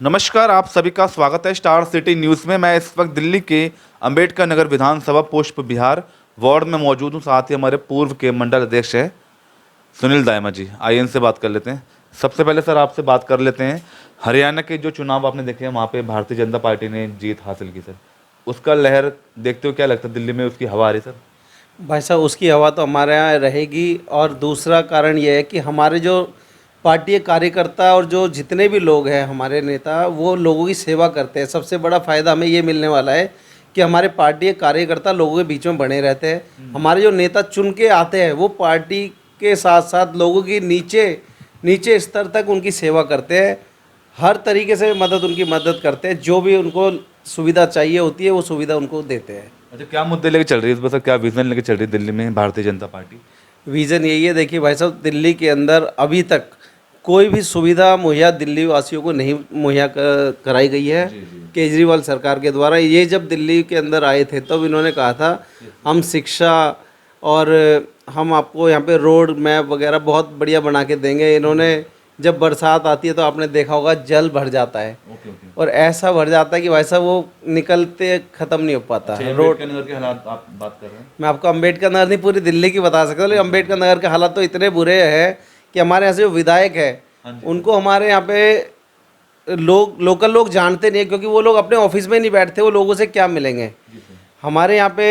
नमस्कार, आप सभी का स्वागत है स्टार सिटी न्यूज़ में। मैं इस वक्त दिल्ली के अंबेडकर नगर विधानसभा पुष्प विहार वार्ड में मौजूद हूँ। साथ ही हमारे पूर्व के मंडल अध्यक्ष हैं सुनील दायमा जी। आइए इनसे बात कर लेते हैं। सबसे पहले सर आपसे बात कर लेते हैं, हरियाणा के जो चुनाव आपने देखे हैं वहाँ पे भारतीय जनता पार्टी ने जीत हासिल की सर, उसका लहर देखते हो क्या लगता है दिल्ली में उसकी हवा आ रही सर? भाई साहब उसकी हवा तो हमारे यहाँ रहेगी। और दूसरा कारण यह है कि हमारे जो पार्टी के कार्यकर्ता और जो जितने भी लोग हैं हमारे नेता, वो लोगों की सेवा करते हैं। सबसे बड़ा फ़ायदा हमें ये मिलने वाला है कि हमारे पार्टी के कार्यकर्ता लोगों के बीच में बने रहते हैं। हमारे जो नेता चुन के आते हैं वो पार्टी के साथ साथ लोगों की नीचे नीचे स्तर तक उनकी सेवा करते हैं। हर तरीके से उनकी मदद करते हैं। जो भी उनको सुविधा चाहिए होती है वो सुविधा उनको देते हैं। अच्छा, क्या मुद्दे लेके चल रही है इस बार सर, क्या विजन लेके चल रही है दिल्ली में भारतीय जनता पार्टी? विज़न यही है, देखिए भाई साहब, दिल्ली के अंदर अभी तक कोई भी सुविधा मुहैया दिल्ली वासियों को नहीं मुहैया कराई गई है केजरीवाल सरकार के द्वारा। ये जब दिल्ली के अंदर आए थे तब तो इन्होंने कहा था हम शिक्षा और हम आपको यहाँ पे रोड मैप वगैरह बहुत बढ़िया बना के देंगे। इन्होंने जब बरसात आती है तो आपने देखा होगा जल भर जाता है। और ऐसा भर जाता है कि भाई साहब वो निकलते ख़त्म नहीं हो पाता है। रोड नगर के हालात आप बात कर रहे हैं? मैं आपको अम्बेडकर नगर नहीं पूरी दिल्ली की बता सकता हूँ, लेकिन अम्बेडकर नगर के हालात तो इतने बुरे हैं कि हमारे यहाँ से जो विधायक है उनको हमारे यहाँ पे लोकल लोग जानते नहीं है, क्योंकि वो लोग अपने ऑफिस में नहीं बैठते, वो लोगों से क्या मिलेंगे। हमारे यहाँ पे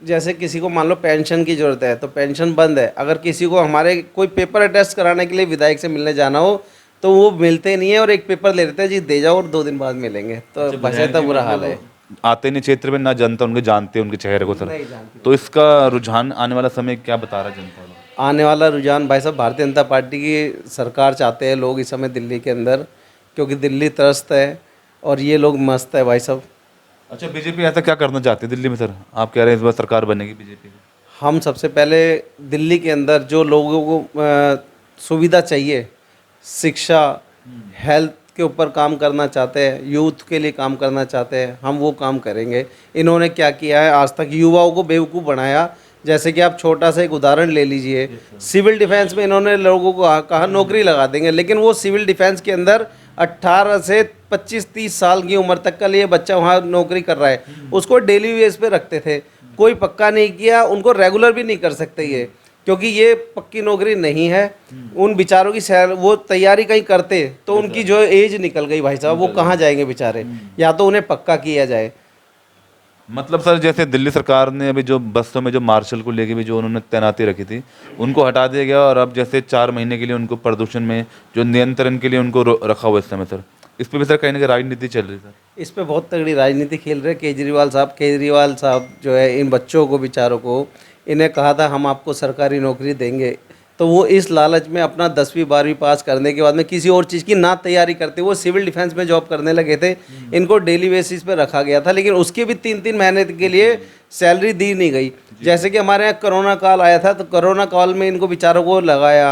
जैसे किसी को मान लो पेंशन की ज़रूरत है तो पेंशन बंद है। अगर किसी को हमारे कोई पेपर अटेस्ट कराने के लिए विधायक से मिलने जाना हो तो वो मिलते नहीं है, और एक पेपर ले लेते हैं जी दे जाओ और 2 दिन बाद मिलेंगे। तो बस इतना बुरा हाल है। आते नहीं क्षेत्र में, ना जनता उनके जानते उनके चेहरे को सर। तो इसका रुझान आने वाला समय क्या बता रहा है जनता को? आने वाला रुझान भाई साहब, भारतीय जनता पार्टी की सरकार चाहते हैं लोग इस समय दिल्ली के अंदर, क्योंकि दिल्ली त्रस्त है और ये लोग मस्त है भाई साहब। अच्छा, बीजेपी ऐसा क्या करना चाहती है दिल्ली में सर? आप कह रहे हैं इस बार सरकार बनेगी बीजेपी की? हम सबसे पहले दिल्ली के अंदर जो लोगों को सुविधा चाहिए, शिक्षा, हेल्थ के ऊपर काम करना चाहते हैं, यूथ के लिए काम करना चाहते हैं, हम वो काम करेंगे। इन्होंने क्या किया है, आज तक युवाओं को बेवकूफ़ बनाया। जैसे कि आप छोटा सा एक उदाहरण ले लीजिए, सिविल डिफेंस में इन्होंने लोगों को कहा नौकरी लगा देंगे, लेकिन वो सिविल डिफेंस के अंदर 18 से 25-30 साल की उम्र तक का लिए बच्चा वहाँ नौकरी कर रहा है, उसको डेली बेस पे रखते थे। कोई पक्का नहीं किया, उनको रेगुलर भी नहीं कर सकते ये, क्योंकि ये पक्की नौकरी नहीं है। उन बेचारों की वो तैयारी कहीं करते तो उनकी जो एज निकल गई भाई साहब, वो कहाँ जाएंगे बेचारे। या तो उन्हें पक्का किया जाए। मतलब सर, जैसे दिल्ली सरकार ने अभी जो बसों में जो मार्शल को लेके भी जो उन्होंने तैनाती रखी थी उनको हटा दिया गया, और अब जैसे 4 महीने के लिए उनको प्रदूषण में जो नियंत्रण के लिए उनको रखा हुआ इस समय सर, इस पर भी सर कहीं ना कहीं राजनीति चल रही है सर? इस पे बहुत तगड़ी राजनीति खेल रहे केजरीवाल साहब जो है, इन बच्चों को बेचारों को इन्हें कहा था हम आपको सरकारी नौकरी देंगे, तो वो इस लालच में अपना 10वीं 12वीं पास करने के बाद में किसी और चीज़ की ना तैयारी करते, वो सिविल डिफेंस में जॉब करने लगे थे। इनको डेली बेसिस पे रखा गया था, लेकिन उसके भी 3-3 महीने के लिए सैलरी दी नहीं गई। जैसे कि हमारे यहाँ कोरोना काल आया था, तो कोरोना काल में इनको बेचारों को लगाया,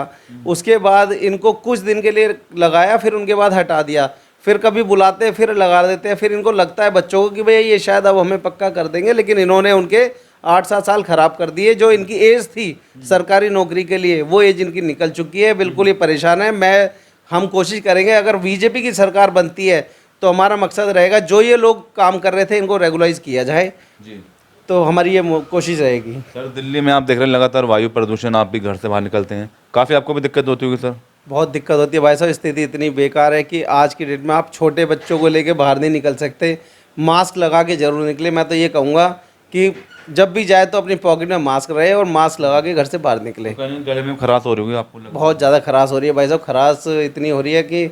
उसके बाद इनको कुछ दिन के लिए लगाया, फिर उनके बाद हटा दिया, फिर कभी बुलाते फिर लगा देते हैं। फिर इनको लगता है बच्चों को कि भैया ये शायद अब हमें पक्का कर देंगे, लेकिन इन्होंने उनके 8-7 साल खराब कर दिए। जो इनकी एज थी सरकारी नौकरी के लिए, वो एज इनकी निकल चुकी है। बिल्कुल ये परेशान है। हम कोशिश करेंगे, अगर बीजेपी की सरकार बनती है तो हमारा मकसद रहेगा जो ये लोग काम कर रहे थे इनको रेगुलाइज किया जाए जी। तो हमारी ये कोशिश रहेगी। सर, दिल्ली में आप देख रहे हैं लगातार वायु प्रदूषण, आप भी घर से बाहर निकलते हैं, काफ़ी आपको भी दिक्कत होती होगी सर? बहुत दिक्कत होती है भाई साहब। स्थिति इतनी बेकार है कि आज की डेट में आप छोटे बच्चों को लेके बाहर नहीं निकल सकते। मास्क लगा के ज़रूर निकले। मैं तो ये कहूँगा कि जब भी जाए तो अपनी पॉकेट में मास्क रहे और मास्क लगा के घर से बाहर निकले। तो गले में खराश हो रही होगी आपको? बहुत ज़्यादा खराश हो रही है भाई साहब। खराश इतनी हो रही है कि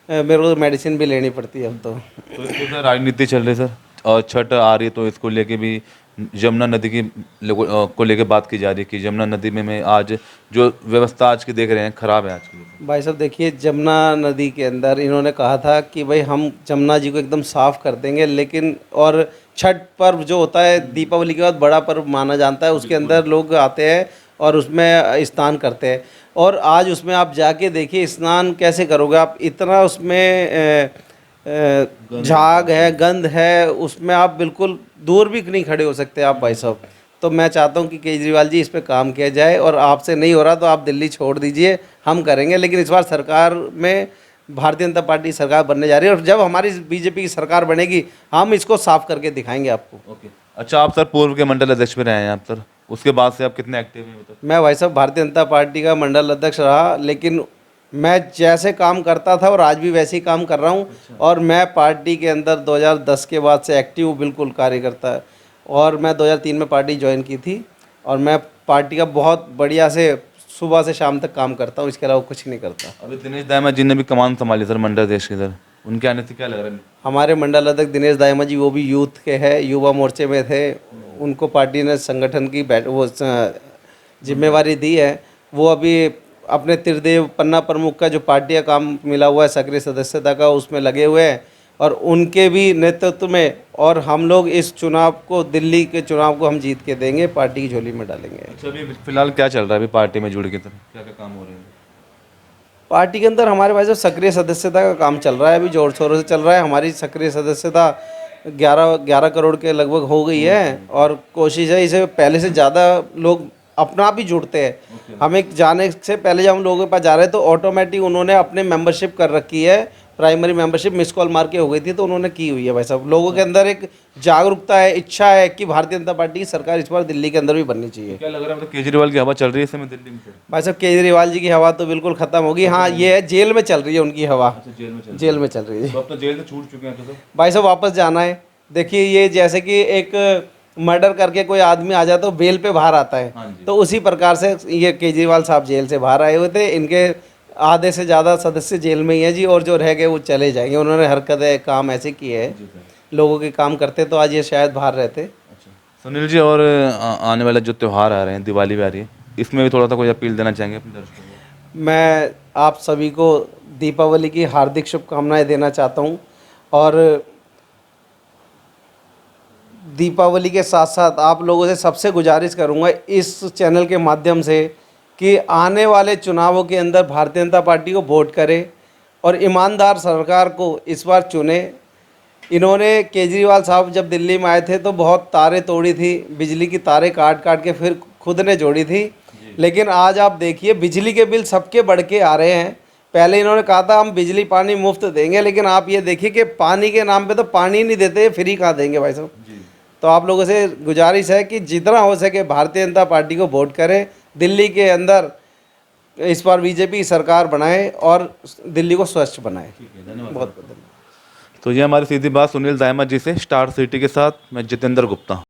मेरे को मेडिसिन भी लेनी पड़ती है अब तो सर राजनीति चल रही है सर, और छठ आ रही है तो इसको लेके भी यमुना नदी की को लेके बात की जा रही है कि यमुना नदी में आज जो व्यवस्था आज की देख रहे हैं खराब है आज की। भाई साहब देखिए, यमुना नदी के अंदर इन्होंने कहा था कि भाई हम यमुना जी को एकदम साफ़ कर देंगे, लेकिन और छठ पर्व जो होता है दीपावली के बाद बड़ा पर्व माना जाता है, उसके अंदर लोग आते हैं और उसमें स्नान करते हैं। और आज उसमें आप जाके देखिए स्नान कैसे करोगे आप, इतना उसमें झाग है, गंद है, उसमें आप बिल्कुल दूर भी नहीं खड़े हो सकते आप भाई साहब। तो मैं चाहता हूं कि केजरीवाल जी इस पे काम किया जाए, और आपसे नहीं हो रहा तो आप दिल्ली छोड़ दीजिए, हम करेंगे। लेकिन इस बार सरकार में भारतीय जनता पार्टी सरकार बनने जा रही है, और जब हमारी बीजेपी की सरकार बनेगी हम इसको साफ करके दिखाएंगे आपको। ओके, अच्छा, आप सर पूर्व के मंडल अध्यक्ष भी रहे हैं आप सर, उसके बाद से आप कितने एक्टिव हैं मतलब? मैं भाई साहब भारतीय जनता पार्टी का मंडल अध्यक्ष रहा, लेकिन मैं जैसे काम करता था और आज भी वैसे ही काम कर रहा हूँ। और मैं पार्टी के अंदर 2010 के बाद से एक्टिव हूँ, बिल्कुल कार्यकर्ता है। और मैं 2003 में पार्टी ज्वाइन की थी, और मैं पार्टी का बहुत बढ़िया से सुबह से शाम तक काम करता हूँ, इसके अलावा कुछ नहीं करता। अभी दिनेश दायमा जी ने भी कमान संभाली सर मंडल अध्यक्ष की सर, उनके आने से क्या लग रहा है? हमारे मंडल अध्यक्ष दिनेश दायमा जी, वो भी यूथ के हैं, युवा मोर्चे में थे। उनको पार्टी ने संगठन की जिम्मेवारी दी है। वो अभी अपने त्रिदेव पन्ना प्रमुख का जो पार्टी का काम मिला हुआ है सक्रिय सदस्यता का, उसमें लगे हुए हैं, और उनके भी नेतृत्व में। और हम लोग इस चुनाव को, दिल्ली के चुनाव को हम जीत के देंगे, पार्टी की झोली में डालेंगे। अच्छा, अभी फिलहाल क्या चल रहा है अभी पार्टी में जुड़ के सर, क्या क्या काम हो रहे हैं? पार्टी के अंदर हमारे पास जो सक्रिय सदस्यता का काम चल रहा है, अभी जोर शोरों से चल रहा है। हमारी सक्रिय सदस्यता 11 करोड़ के लगभग हो गई है, और कोशिश है इसे पहले से ज़्यादा लोग अपना आप ही जुड़ते हैं। हमें जाने से पहले जब हम लोगों के पास जा रहे हैं तो ऑटोमेटिक उन्होंने अपने मेंबरशिप कर रखी है। प्राइमरी मेंबरशिप मिस कॉल मार के हो गई थी, तो उन्होंने की हुई है। भाई साहब, लोगों के अंदर एक जागरूकता है, इच्छा है कि भारतीय जनता पार्टी की सरकार इस बार दिल्ली के अंदर भी बननी चाहिए। क्या लग रहा है मतलब केजरीवाल की हवा चल रही है इस समय दिल्ली में? भाई साहब, केजरीवाल जी की हवा तो बिल्कुल खत्म होगी। हाँ, ये है जेल में चल रही है उनकी हवा, जेल में जेल में चल रही है। तो अब तो जेल से छूट चुके हैं तो सर? भाई साहब, वापस जाना है। देखिए, ये जैसे कि एक मर्डर करके कोई आदमी आ जाता है तो बेल पे बाहर आता है, हाँ जी। तो उसी प्रकार से ये केजरीवाल साहब जेल से बाहर आए हुए थे। इनके आधे से ज़्यादा सदस्य जेल में ही हैं जी, और जो रह गए वो चले जाएंगे। उन्होंने हरकतें, काम ऐसे किए हैं, जी सर। लोगों के काम करते तो आज ये शायद बाहर रहते। अच्छा सुनील जी, और आने वाले जो त्यौहार आ रहे हैं, दिवाली भी आ रही है, इसमें भी थोड़ा सा कोई अपील देना चाहेंगे अपने दर्शकों को? मैं आप सभी को दीपावली की हार्दिक शुभकामनाएं देना चाहता हूं, और दीपावली के साथ साथ आप लोगों से सबसे गुजारिश करूंगा इस चैनल के माध्यम से कि आने वाले चुनावों के अंदर भारतीय जनता पार्टी को वोट करें और ईमानदार सरकार को इस बार चुने। इन्होंने, केजरीवाल साहब जब दिल्ली में आए थे तो बहुत तारें तोड़ी थी, बिजली की तारें काट काट के फिर खुद ने जोड़ी थी। लेकिन आज आप देखिए, बिजली के बिल सबके बढ़ के आ रहे हैं। पहले इन्होंने कहा था हम बिजली पानी मुफ्त देंगे, लेकिन आप ये देखिए कि पानी के नाम पे तो पानी नहीं देते, फ्री कहाँ देंगे भाई साहब। तो आप लोगों से गुजारिश है कि जितना हो सके भारतीय जनता पार्टी को वोट करें, दिल्ली के अंदर इस बार बीजेपी सरकार बनाए और दिल्ली को स्वच्छ बनाए। धन्यवाद। बहुत बहुत धन्यवाद। तो ये हमारी सीधी बात सुनील दायमा जी से, स्टार सिटी के साथ मैं जितेंद्र गुप्ता।